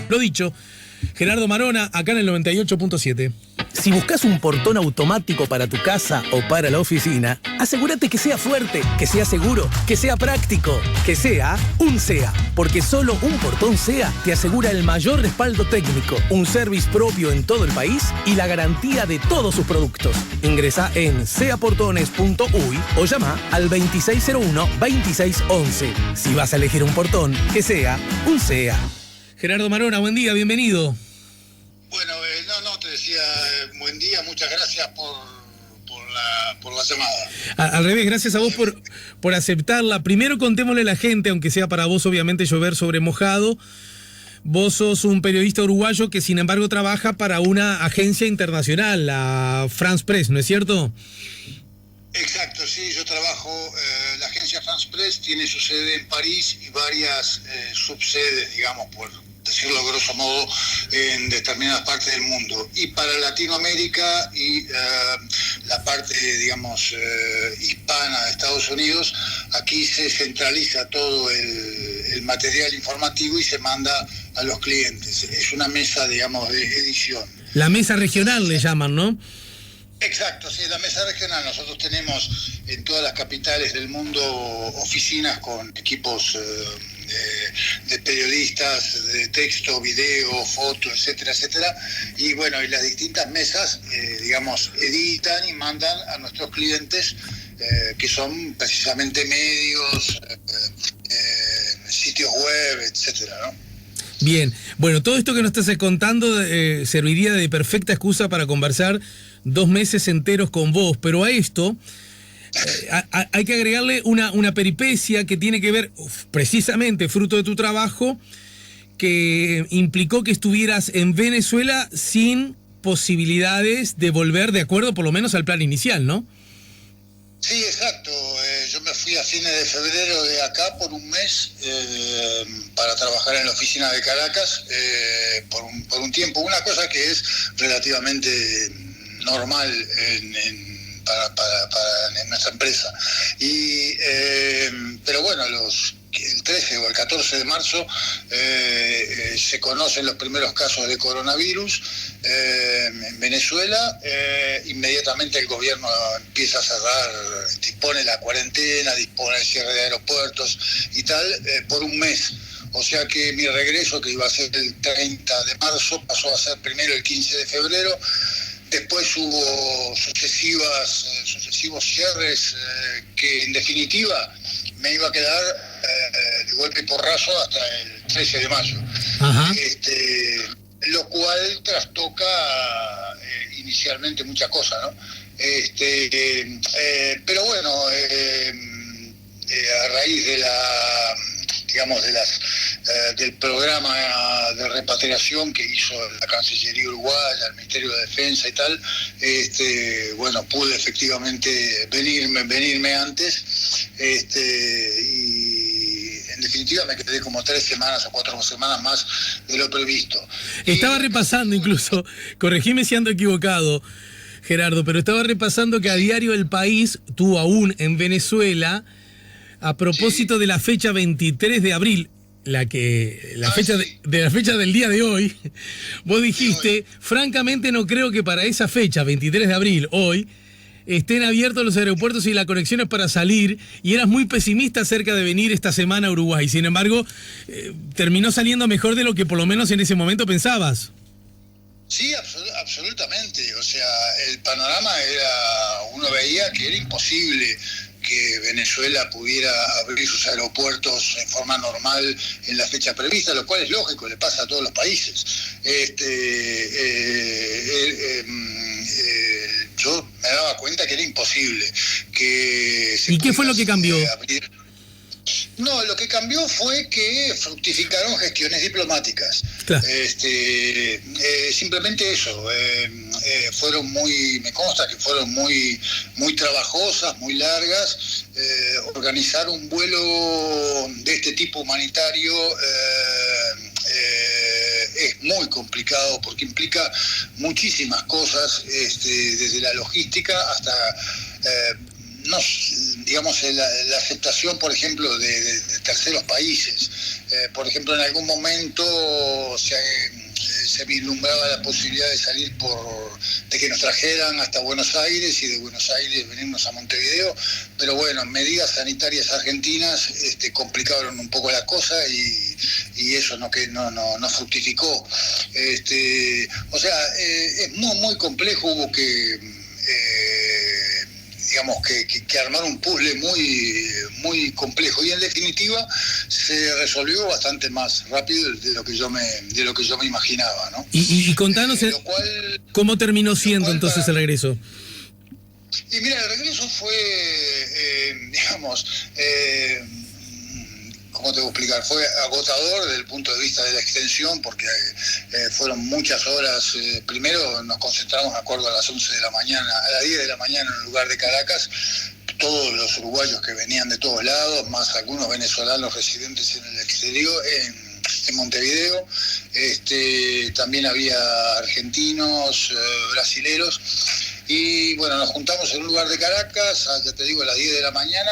Lo dicho, Gerardo Marona, acá en el 98.7. Si buscas un portón automático para tu casa o para la oficina, asegúrate que sea fuerte, que sea seguro, que sea práctico, que sea un SEA. Porque solo un portón SEA te asegura el mayor respaldo técnico, un service propio en todo el país y la garantía de todos sus productos. Ingresa en seaportones.uy o llama al 2601-2611. Si vas a elegir un portón, que sea un SEA. Gerardo Marona, buen día, bienvenido. Bueno, te decía, buen día, muchas gracias por la llamada. Al revés, gracias a vos por aceptarla. Primero contémosle a la gente, aunque sea para vos obviamente llover sobre mojado. Vos sos un periodista uruguayo que sin embargo trabaja para una agencia internacional, la France Press, ¿no es cierto? Exacto, sí, yo trabajo, la agencia France Press tiene su sede en París y varias subsedes, digamos, por decirlo grosso modo, en determinadas partes del mundo. Y para Latinoamérica y la parte, digamos, hispana de Estados Unidos, aquí se centraliza todo el material informativo y se manda a los clientes. Es una mesa, digamos, de edición. La mesa regional le llaman, ¿no? Exacto, sí, la mesa regional. Nosotros tenemos en todas las capitales del mundo oficinas con equipos de periodistas, de texto, video, foto, etcétera, etcétera. Y bueno, y las distintas mesas, digamos, editan y mandan a nuestros clientes, que son precisamente medios, sitios web, etcétera, ¿no? Bien, bueno, todo esto que nos estás contando serviría de perfecta excusa para conversar 2 meses enteros con vos, pero a esto hay que agregarle una peripecia que tiene que ver, precisamente fruto de tu trabajo, que implicó que estuvieras en Venezuela sin posibilidades de volver de acuerdo por lo menos al plan inicial, ¿no? Sí, exacto. Yo me fui a fines de febrero de acá por un mes para trabajar en la oficina de Caracas por un tiempo. Una cosa que es relativamente normal en nuestra empresa. Pero bueno, el 13 o el 14 de marzo se conocen los primeros casos de coronavirus en Venezuela. Inmediatamente el gobierno empieza a cerrar, dispone la cuarentena, dispone el cierre de aeropuertos y tal, por un mes. O sea que mi regreso, que iba a ser el 30 de marzo, pasó a ser primero el 15 de febrero. Después hubo sucesivos cierres que en definitiva me iba a quedar de golpe y porrazo hasta el 13 de mayo. Ajá. Lo cual trastoca inicialmente muchas cosas, ¿no? Pero bueno, a raíz de del programa de repatriación que hizo la Cancillería Uruguaya, el Ministerio de Defensa y tal, bueno, pude efectivamente venirme antes, y en definitiva me quedé como 3 semanas o 4 semanas más de lo previsto. Estaba repasando incluso, corregime si ando equivocado, Gerardo, pero estaba repasando que a diario El País, tú aún en Venezuela, a propósito de la fecha 23 de abril, la fecha del día de hoy, vos dijiste, francamente no creo que para esa fecha, 23 de abril, hoy, estén abiertos los aeropuertos y las conexiones para salir, y eras muy pesimista acerca de venir esta semana a Uruguay. Sin embargo, terminó saliendo mejor de lo que por lo menos en ese momento pensabas. Sí, absolutamente. O sea, el panorama uno veía que era imposible que Venezuela pudiera abrir sus aeropuertos en forma normal en la fecha prevista, lo cual es lógico, le pasa a todos los países. Yo me daba cuenta que era imposible que se ¿Y qué fue lo que cambió? Abrir. No, lo que cambió fue que fructificaron gestiones diplomáticas. Claro. Simplemente eso. Me consta que fueron muy trabajosas, muy largas. Organizar un vuelo de este tipo humanitario es muy complicado porque implica muchísimas cosas, desde la logística hasta digamos, la aceptación, por ejemplo, de terceros países. Por ejemplo, en algún momento se vislumbraba la posibilidad de salir de que nos trajeran hasta Buenos Aires y de Buenos Aires venirnos a Montevideo, pero bueno, medidas sanitarias argentinas complicaron un poco la cosa y eso no fructificó. O sea, es muy, muy complejo, hubo que digamos que armar un puzzle muy, muy complejo, y en definitiva se resolvió bastante más rápido de lo que yo me imaginaba, ¿no? Y contanos cómo terminó siendo entonces el regreso. Y mira, el regreso fue, digamos, ¿cómo te voy a explicar? Fue agotador desde el punto de vista de la extensión, porque fueron muchas horas. Primero nos concentramos, me acuerdo, a las 11 de la mañana, a las 10 de la mañana en el lugar de Caracas, todos los uruguayos que venían de todos lados, más algunos venezolanos residentes en el exterior, en Montevideo. También había argentinos, brasileros. Y bueno, nos juntamos en un lugar de Caracas, ya te digo, a las 10 de la mañana,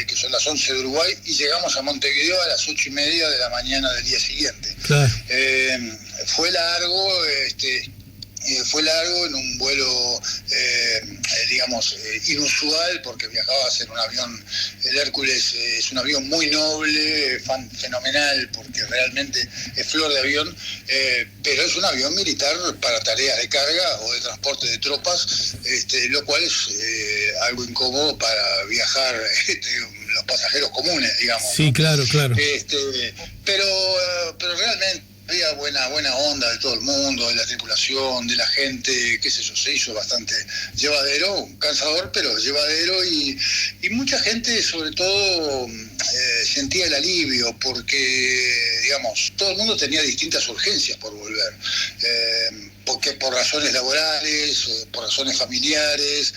que son las 11 de Uruguay, y llegamos a Montevideo a las 8:30 de la mañana del día siguiente. Claro. Fue largo en un vuelo, digamos, inusual, porque viajabas en un avión. El Hércules es un avión muy noble, fenomenal, porque realmente es flor de avión, pero es un avión militar para tareas de carga o de transporte de tropas, lo cual es algo incómodo para viajar los pasajeros comunes, digamos. Sí, ¿no? Claro. Pero realmente había buena onda de todo el mundo, de la tripulación, de la gente, qué sé yo, se hizo bastante llevadero, cansador, pero llevadero, y mucha gente, sobre todo, sentía el alivio, porque, digamos, todo el mundo tenía distintas urgencias por volver, porque por razones laborales, por razones familiares,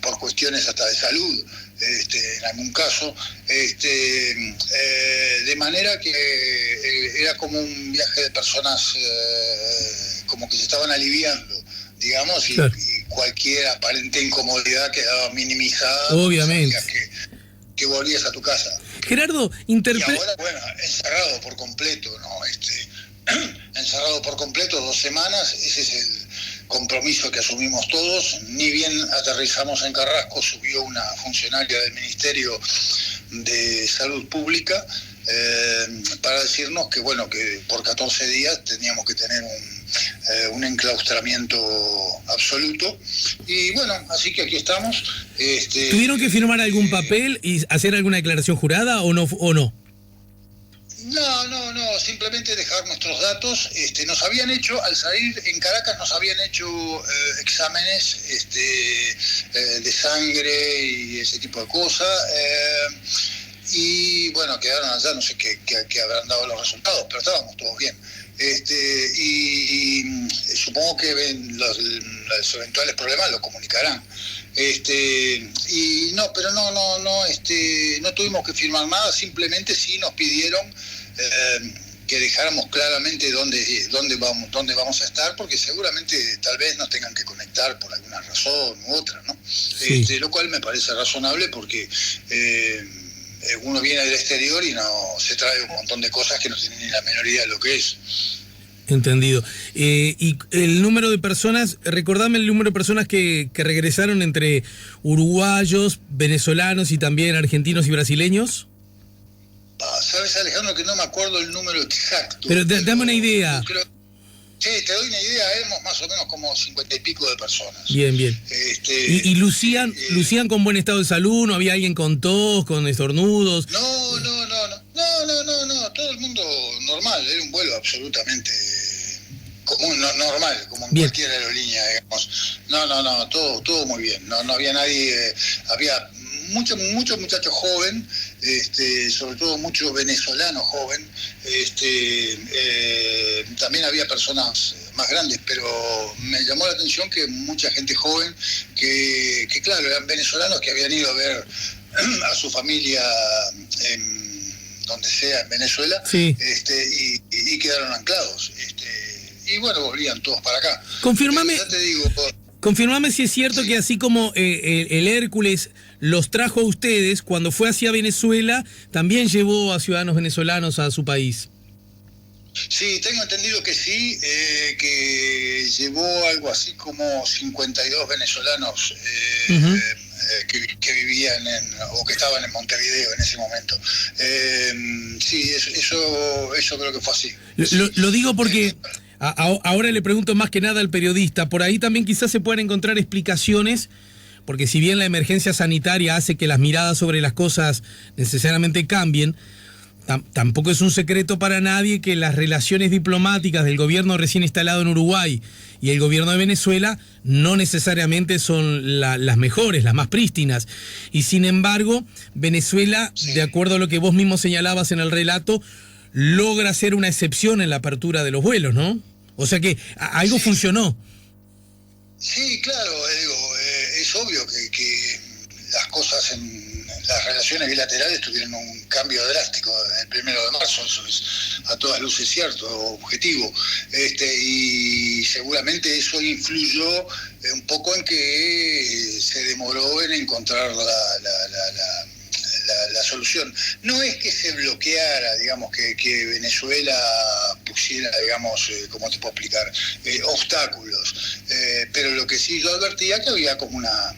por cuestiones hasta de salud. En algún caso, de manera que era como un viaje de personas como que se estaban aliviando, digamos, claro. y cualquier aparente incomodidad quedaba minimizada. Obviamente. Que volvías a tu casa. Gerardo, Y ahora, bueno, encerrado por completo, ¿no? Encerrado por completo 2 semanas, ese es el compromiso que asumimos todos. Ni bien aterrizamos en Carrasco, subió una funcionaria del Ministerio de Salud Pública para decirnos que, bueno, que por 14 días teníamos que tener un enclaustramiento absoluto. Y bueno, así que aquí estamos. ¿Tuvieron que firmar algún papel y hacer alguna declaración jurada o no? No, simplemente dejar nuestros datos. Nos habían hecho, al salir en Caracas, nos habían hecho exámenes de sangre y ese tipo de cosas. Y bueno, quedaron allá, no sé qué habrán dado los resultados, pero estábamos todos bien. Y supongo que los eventuales problemas lo comunicarán. Pero no tuvimos que firmar nada, simplemente sí nos pidieron que dejáramos claramente dónde vamos a estar, porque seguramente tal vez nos tengan que conectar por alguna razón u otra, ¿no? Sí. Lo cual me parece razonable, porque uno viene del exterior y no se trae un montón de cosas que no tienen ni la menor idea de lo que es. Entendido. Y el número de personas, recordame el número de personas que regresaron entre uruguayos, venezolanos y también argentinos y brasileños. Sabes, Alejandro, que no me acuerdo el número exacto. Pero dame una idea. Sí, te doy una idea, éramos más o menos como 50 y pico de personas. Bien. ¿Y lucían con buen estado de salud? ¿No había alguien con tos, con estornudos? No, todo el mundo normal, era un vuelo absolutamente común, normal, como en bien. Cualquier aerolínea, digamos. No, todo muy bien. No había nadie, había mucho muchacho joven, sobre todo mucho venezolano joven. También había personas más grandes, pero me llamó la atención que mucha gente joven, que claro, eran venezolanos que habían ido a ver a su familia donde sea en Venezuela, sí. Y quedaron anclados. Y bueno, volvían todos para acá. Confirmame. Ya te digo, Confirmame si es cierto que así como el Hércules los trajo a ustedes, cuando fue hacia Venezuela, también llevó a ciudadanos venezolanos a su país. Sí, tengo entendido que sí, que llevó algo así como 52 venezolanos que vivían o que estaban en Montevideo en ese momento. Sí, eso creo que fue así. Lo digo porque ahora le pregunto más que nada al periodista, por ahí también quizás se puedan encontrar explicaciones, porque si bien la emergencia sanitaria hace que las miradas sobre las cosas necesariamente cambien, tampoco es un secreto para nadie que las relaciones diplomáticas del gobierno recién instalado en Uruguay y el gobierno de Venezuela no necesariamente son las mejores, las más prístinas. Y sin embargo, Venezuela, de acuerdo a lo que vos mismo señalabas en el relato, logra ser una excepción en la apertura de los vuelos, ¿no? O sea que algo funcionó. Sí, claro, es obvio que las cosas en las relaciones bilaterales tuvieron un cambio drástico el 1 de marzo, eso es a todas luces cierto, objetivo, y seguramente eso influyó un poco en que se demoró en encontrar la solución. No es que se bloqueara, digamos, que Venezuela pusiera, digamos, ¿cómo te puedo explicar?, obstáculos, pero lo que sí yo advertía que había como una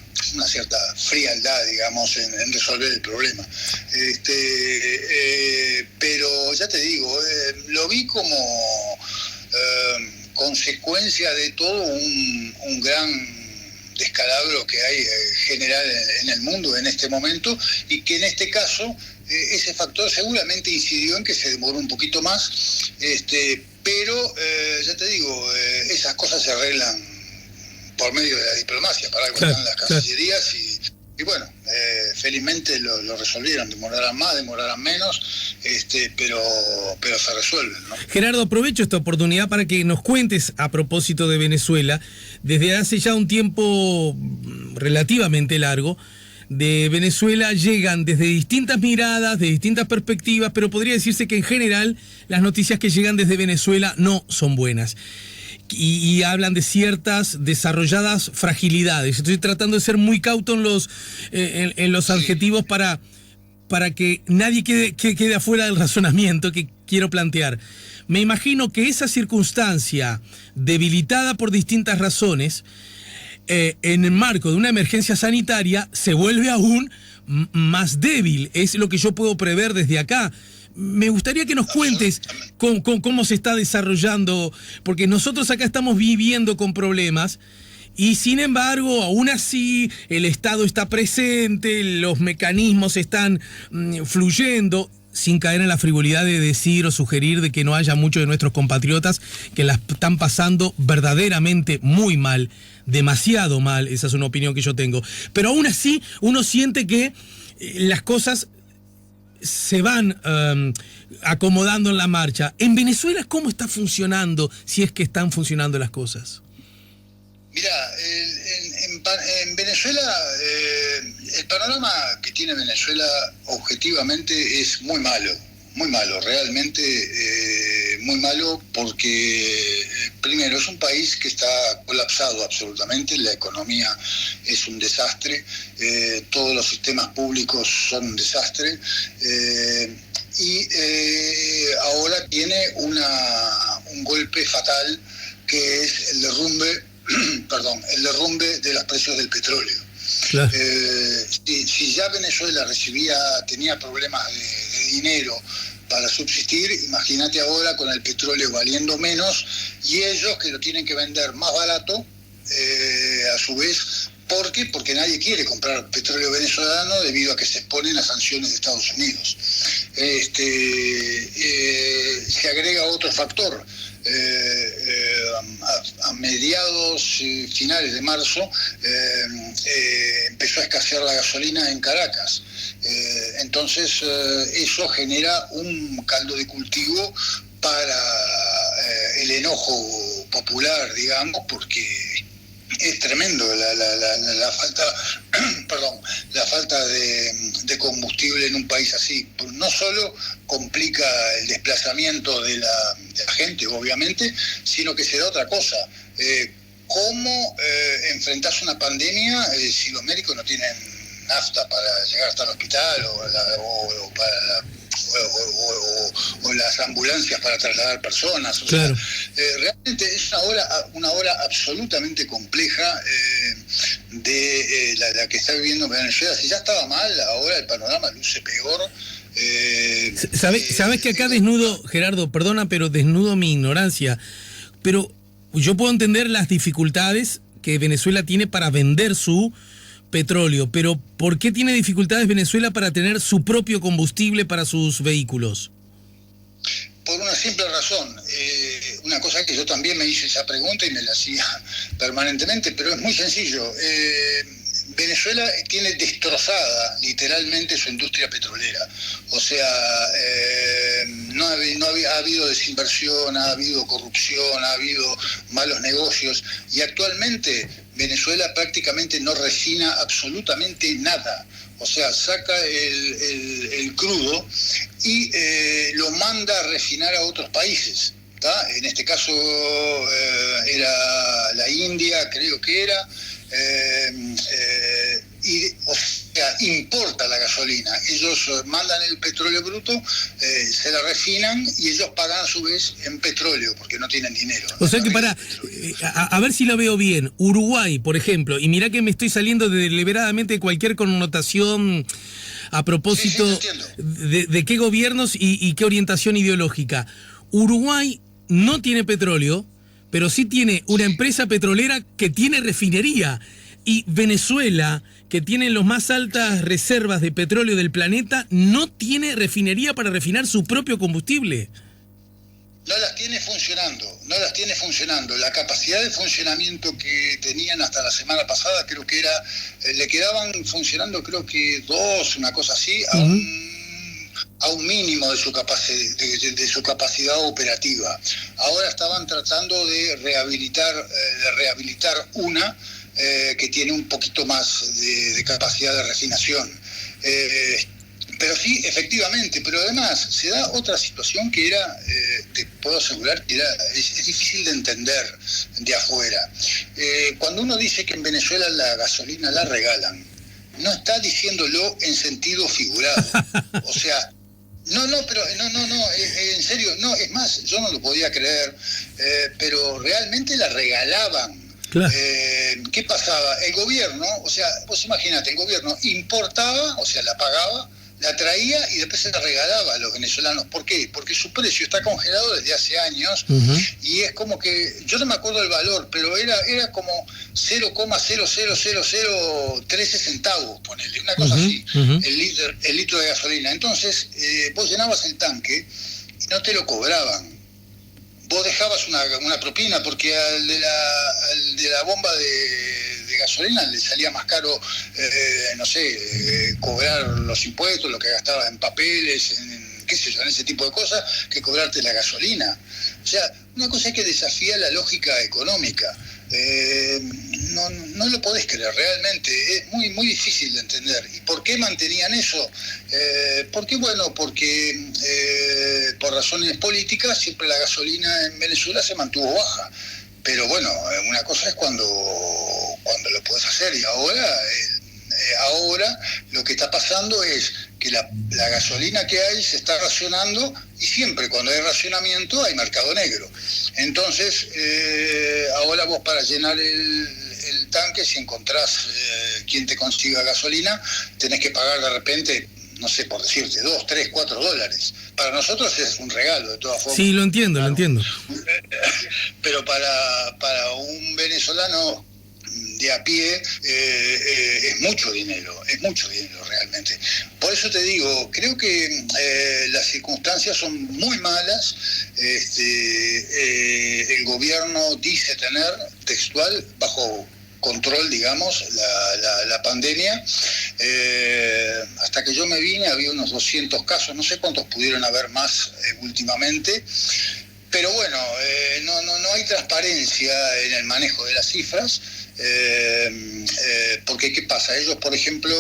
cierta frialdad, digamos, en resolver el problema. Pero ya te digo, lo vi como consecuencia de todo un gran descalabro que hay general en el mundo en este momento, y que en este caso ese factor seguramente incidió en que se demoró un poquito más, pero ya te digo, esas cosas se arreglan por medio de la diplomacia, para algo están las cancillerías y bueno, felizmente lo resolvieron, demorarán más, demorarán menos, pero se resuelven, ¿no? Gerardo, aprovecho esta oportunidad para que nos cuentes a propósito de Venezuela. Desde hace ya un tiempo relativamente largo, de Venezuela llegan desde distintas miradas, de distintas perspectivas, pero podría decirse que en general las noticias que llegan desde Venezuela no son buenas. Y hablan de ciertas desarrolladas fragilidades. Estoy tratando de ser muy cauto en los adjetivos para que nadie quede afuera del razonamiento que quiero plantear. Me imagino que esa circunstancia, debilitada por distintas razones, en el marco de una emergencia sanitaria, se vuelve aún más débil. Es lo que yo puedo prever desde acá. Me gustaría que nos cuentes cómo se está desarrollando, porque nosotros acá estamos viviendo con problemas y sin embargo, aún así, el Estado está presente, los mecanismos están fluyendo, sin caer en la frivolidad de decir o sugerir de que no haya muchos de nuestros compatriotas que la están pasando verdaderamente muy mal, demasiado mal, esa es una opinión que yo tengo. Pero aún así, uno siente que las cosas se van acomodando en la marcha. En Venezuela, ¿cómo está funcionando, si es que están funcionando las cosas? Mira, en Venezuela, el panorama que tiene Venezuela objetivamente es muy malo, realmente muy malo, porque primero es un país que está colapsado absolutamente, la economía es un desastre, todos los sistemas públicos son un desastre, y ahora tiene un golpe fatal, que es el derrumbe de los precios del petróleo. Claro. Si ya Venezuela tenía problemas de dinero para subsistir, imagínate ahora con el petróleo valiendo menos y ellos que lo tienen que vender más barato, a su vez, porque nadie quiere comprar petróleo venezolano debido a que se exponen a sanciones de Estados Unidos. Se agrega otro factor. A mediados finales de marzo empezó a escasear la gasolina en Caracas, entonces eso genera un caldo de cultivo para el enojo popular, digamos, porque es tremendo la falta de combustible en un país así. No solo complica el desplazamiento de la gente, obviamente, sino que se da otra cosa. ¿cómo enfrentás una pandemia si los médicos no tienen nafta para llegar hasta el hospital o las ambulancias para trasladar personas? Claro. Realmente es una hora absolutamente compleja de la que está viviendo Venezuela. Si ya estaba mal, ahora el panorama luce peor. ¿Sabes que acá desnudo, Gerardo, perdona, pero desnudo mi ignorancia, pero yo puedo entender las dificultades que Venezuela tiene para vender su petróleo, pero ¿por qué tiene dificultades Venezuela para tener su propio combustible para sus vehículos? Por una simple razón, una cosa que yo también me hice esa pregunta y me la hacía permanentemente, pero es muy sencillo. Venezuela tiene destrozada literalmente su industria petrolera. O sea, ha habido desinversión, ha habido corrupción, ha habido malos negocios, y actualmente Venezuela prácticamente no refina absolutamente nada. O sea, saca el crudo y lo manda a refinar a otros países. ¿Tá? En este caso era la India, creo que era, o sea, importa la gasolina. Ellos mandan el petróleo bruto, se la refinan y ellos pagan a su vez en petróleo porque no tienen dinero. O sea que a ver si lo veo bien, Uruguay, por ejemplo, y mirá que me estoy saliendo deliberadamente de cualquier connotación a propósito de qué gobiernos y qué orientación ideológica. Uruguay no tiene petróleo, pero sí tiene una empresa petrolera que tiene refinería. Y Venezuela, que tiene las más altas reservas de petróleo del planeta, no tiene refinería para refinar su propio combustible. No las tiene funcionando. La capacidad de funcionamiento que tenían hasta la semana pasada, creo que era, le quedaban funcionando creo que una cosa así, a un mínimo de su capacidad operativa. Ahora estaban tratando de rehabilitar una que tiene un poquito más de capacidad de refinación. Pero sí, efectivamente, pero además se da otra situación que era, te puedo asegurar que es difícil de entender de afuera. Cuando uno dice que en Venezuela la gasolina la regalan, no está diciéndolo en sentido figurado. O sea, no, en serio, no, es más, yo no lo podía creer, pero realmente la regalaban. Claro. ¿Qué pasaba? El gobierno, o sea, vos imaginate, el gobierno importaba, o sea, la pagaba, la traía y después se la regalaba a los venezolanos. ¿Por qué? Porque su precio está congelado desde hace años y es como que, yo no me acuerdo el valor, pero era como 0,00013 centavos, ponele, una cosa así, el litro de gasolina. Entonces, vos llenabas el tanque y no te lo cobraban. Vos dejabas una propina porque al de la bomba de gasolina le salía más caro, cobrar los impuestos, lo que gastaba en papeles, en ese tipo de cosas, que cobrarte la gasolina. O sea, una cosa es que desafía la lógica económica. No lo podés creer, realmente es muy muy difícil de entender. ¿Y por qué mantenían eso? Porque por razones políticas siempre la gasolina en Venezuela se mantuvo baja, pero bueno, una cosa es cuando lo podés hacer, y ahora lo que está pasando es que la gasolina que hay se está racionando, y siempre cuando hay racionamiento hay mercado negro. Entonces, ahora vos para llenar el tanque, si encontrás quien te consiga gasolina, tenés que pagar de repente, no sé, por decirte, $2, $3, $4. Para nosotros es un regalo, de todas formas. Sí, lo entiendo. Pero para un venezolano de a pie es mucho dinero realmente. Por eso te digo, creo que las circunstancias son muy malas. El gobierno dice tener, textual, bajo control, digamos, la pandemia. Hasta que yo me vine había unos 200 casos, no sé cuántos pudieron haber más últimamente. Pero bueno, no hay transparencia en el manejo de las cifras. Porque ¿qué pasa? Ellos, por ejemplo,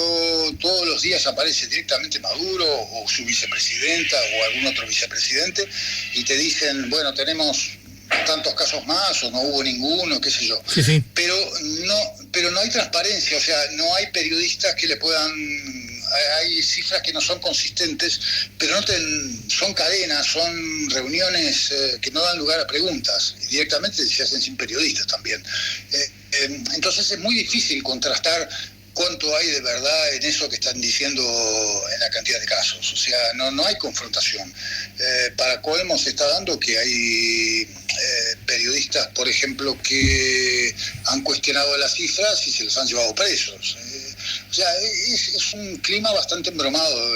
todos los días aparece directamente Maduro o su vicepresidenta o algún otro vicepresidente y te dicen, bueno, tenemos tantos casos más o no hubo ninguno, qué sé yo. Sí, sí. Pero no hay transparencia, o sea, no hay periodistas que le puedan... Hay cifras que no son consistentes, pero son cadenas, son reuniones que no dan lugar a preguntas, y directamente se hacen sin periodistas también. Entonces es muy difícil contrastar cuánto hay de verdad en eso que están diciendo en la cantidad de casos. O sea, no hay confrontación. Para colmo se está dando que hay periodistas, por ejemplo, que han cuestionado las cifras y se los han llevado presos. O sea, es un clima bastante embromado.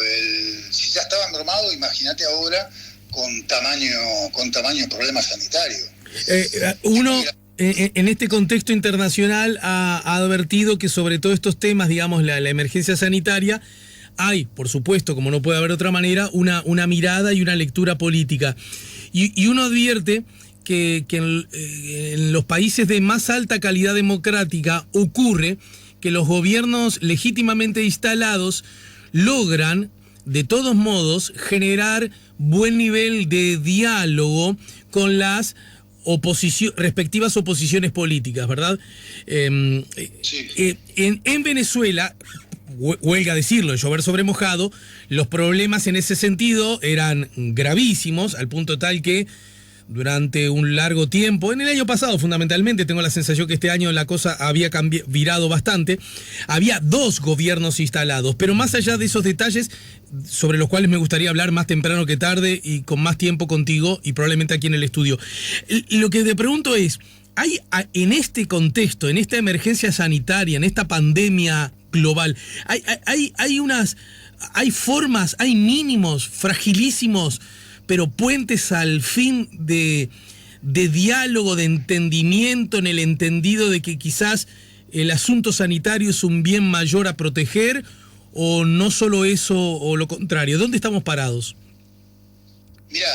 Si ya estaba embromado, imagínate ahora con tamaño problema sanitario. Uno... En este contexto internacional ha advertido que sobre todos estos temas, digamos, la emergencia sanitaria, hay, por supuesto, como no puede haber de otra manera, una mirada y una lectura política. Y uno advierte que en los países de más alta calidad democrática ocurre que los gobiernos legítimamente instalados logran, de todos modos, generar buen nivel de diálogo con las respectivas oposiciones políticas, ¿verdad? Sí. En Venezuela, huelga decirlo, llover sobre mojado, los problemas en ese sentido eran gravísimos, al punto tal que durante un largo tiempo, en el año pasado fundamentalmente, tengo la sensación que este año la cosa había virado bastante, había 2 gobiernos instalados, pero más allá de esos detalles, sobre los cuales me gustaría hablar más temprano que tarde y con más tiempo contigo y probablemente aquí en el estudio. Lo que te pregunto es, ¿hay en este contexto, en esta emergencia sanitaria, en esta pandemia global, hay formas, hay mínimos, fragilísimos, pero puentes al fin de diálogo, de entendimiento, en el entendido de que quizás el asunto sanitario es un bien mayor a proteger, o no solo eso o lo contrario? ¿Dónde estamos parados? Mira,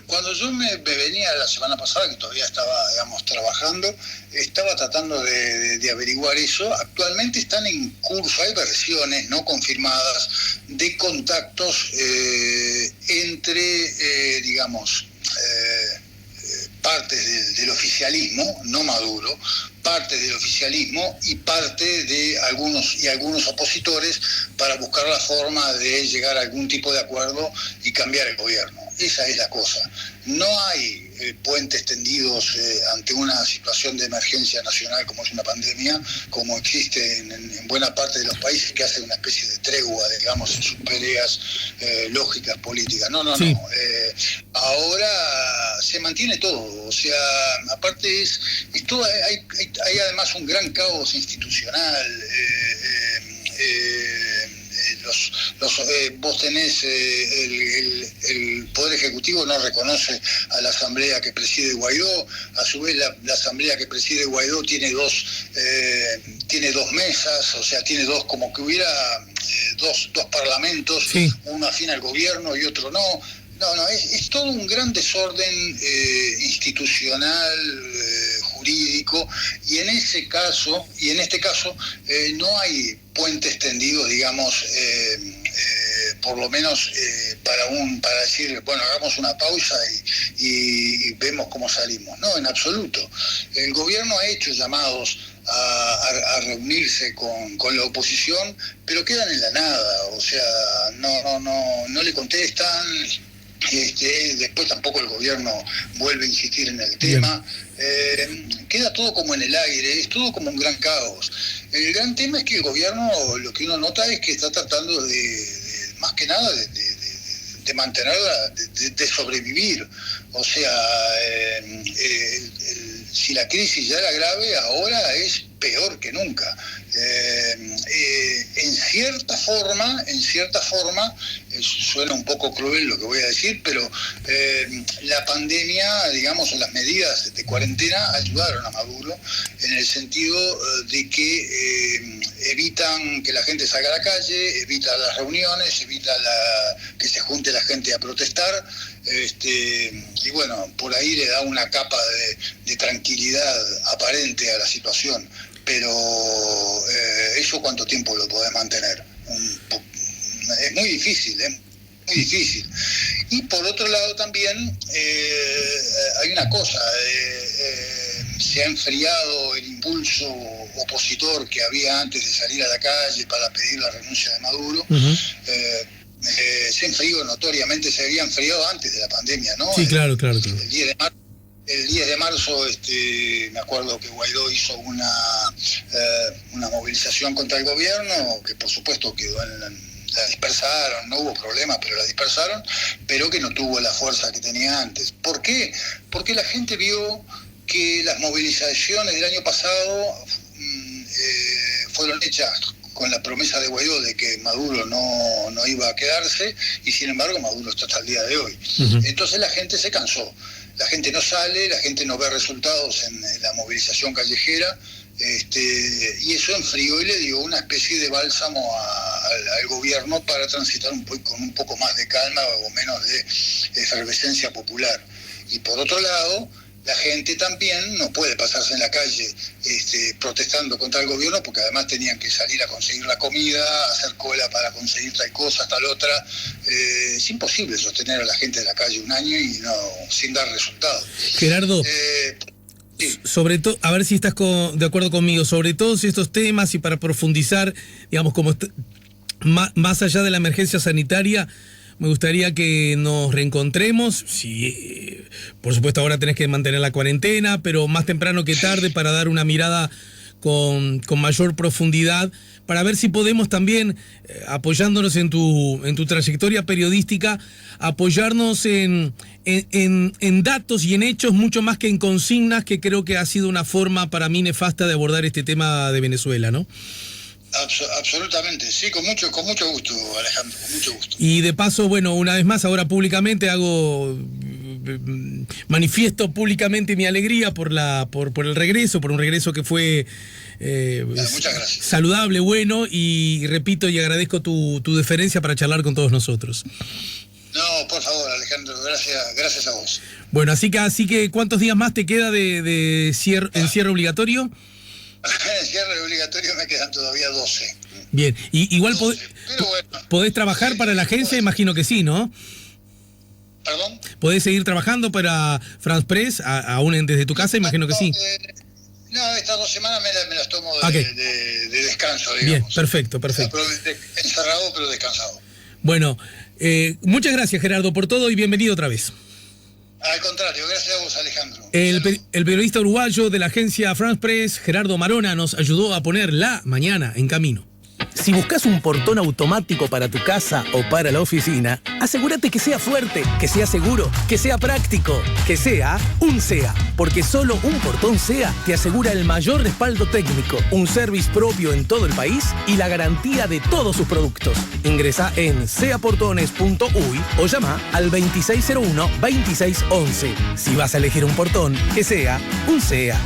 cuando yo me venía la semana pasada, que todavía estaba, digamos, trabajando, estaba tratando de averiguar eso. Actualmente están en curso, hay versiones no confirmadas de contactos entre, digamos, partes del oficialismo, no Maduro, parte del oficialismo y parte de algunos opositores para buscar la forma de llegar a algún tipo de acuerdo y cambiar el gobierno. Esa es la cosa. No hay puentes tendidos ante una situación de emergencia nacional como es una pandemia, como existe en buena parte de los países que hacen una especie de tregua, digamos, en sus peleas lógicas políticas. No. Sí. Ahora se mantiene todo. O sea, aparte es todo, hay además un gran caos institucional. Vos tenés el Poder Ejecutivo no reconoce a la Asamblea que preside Guaidó, a su vez la Asamblea que preside Guaidó tiene dos mesas, o sea, tiene como que hubiera dos parlamentos, sí. Uno afín al gobierno y otro no. No, es todo un gran desorden institucional, jurídico, y en este caso no hay puentes tendidos, digamos, por lo menos para decir, bueno, hagamos una pausa y vemos cómo salimos. No, en absoluto. El gobierno ha hecho llamados a reunirse con la oposición, pero quedan en la nada, o sea, no le contestan. Después tampoco el gobierno vuelve a insistir en el tema. Queda todo como en el aire, es todo como un gran caos. El gran tema es que el gobierno, lo que uno nota es que está tratando más que nada de mantenerla, de sobrevivir. O sea, si la crisis ya era grave, ahora es peor que nunca. En cierta forma, suena un poco cruel lo que voy a decir, pero la pandemia, digamos, las medidas de cuarentena ayudaron a Maduro en el sentido de que evitan que la gente salga a la calle, evitan las reuniones, evita que se junte la gente a protestar, y bueno, por ahí le da una capa de tranquilidad aparente a la situación. Pero ¿eso cuánto tiempo lo podés mantener? Es muy difícil, muy difícil. Y por otro lado también hay una cosa, se ha enfriado el impulso opositor que había antes de salir a la calle para pedir la renuncia de Maduro. Se enfrió notoriamente, se había enfriado antes de la pandemia, ¿no? Sí, claro. El 10 de marzo, me acuerdo que Guaidó hizo una movilización contra el gobierno, que por supuesto quedó la dispersaron, no hubo problema, pero la dispersaron, pero que no tuvo la fuerza que tenía antes. ¿Por qué? Porque la gente vio que las movilizaciones del año pasado fueron hechas con la promesa de Guaidó de que Maduro no iba a quedarse, y sin embargo Maduro está hasta el día de hoy. Entonces la gente se cansó. La gente no sale, la gente no ve resultados en la movilización callejera, y eso enfrió y le dio una especie de bálsamo al gobierno para transitar con un poco más de calma o menos de efervescencia popular. Y por otro lado, la gente también no puede pasarse en la calle protestando contra el gobierno, porque además tenían que salir a conseguir la comida, hacer cola para conseguir tal cosa, tal otra. Es imposible sostener a la gente en la calle un año y sin dar resultados. Gerardo, sí. Sobre todo, a ver si estás de acuerdo conmigo, sobre todos estos temas, y para profundizar, digamos, más allá de la emergencia sanitaria, me gustaría que nos reencontremos. Sí, por supuesto ahora tenés que mantener la cuarentena, pero más temprano que tarde, para dar una mirada con mayor profundidad, para ver si podemos también, apoyándonos en tu trayectoria periodística, apoyarnos en datos y en hechos mucho más que en consignas, que creo que ha sido una forma para mí nefasta de abordar este tema de Venezuela, ¿no? Absolutamente, sí, con mucho gusto, Alejandro, con mucho gusto. Y de paso, bueno, una vez más, ahora públicamente manifiesto públicamente mi alegría por el regreso, por un regreso que fue muchas gracias. Saludable, bueno, y repito y agradezco tu deferencia para charlar con todos nosotros. No, por favor, Alejandro, gracias a vos. Bueno, así que ¿cuántos días más te queda de encierro obligatorio? En cierre obligatorio me quedan todavía 12. Bien, y igual 12, pero bueno, podés trabajar para la agencia, imagino que sí, ¿no? ¿Perdón? ¿Podés seguir trabajando para France Press, aún desde tu casa? Imagino que sí. No, estas 2 semanas me las tomo Okay. de descanso, digamos. Bien, perfecto. Encerrado, pero descansado. Bueno, muchas gracias, Gerardo, por todo, y bienvenido otra vez. Al contrario, gracias a vos, Alejandro. El periodista uruguayo de la agencia France Press, Gerardo Marona, nos ayudó a poner la mañana en camino. Si buscas un portón automático para tu casa o para la oficina, asegúrate que sea fuerte, que sea seguro, que sea práctico, que sea un SEA. Porque solo un portón SEA te asegura el mayor respaldo técnico, un service propio en todo el país y la garantía de todos sus productos. Ingresa en seaportones.uy o llama al 2601-2611. Si vas a elegir un portón, que sea un SEA.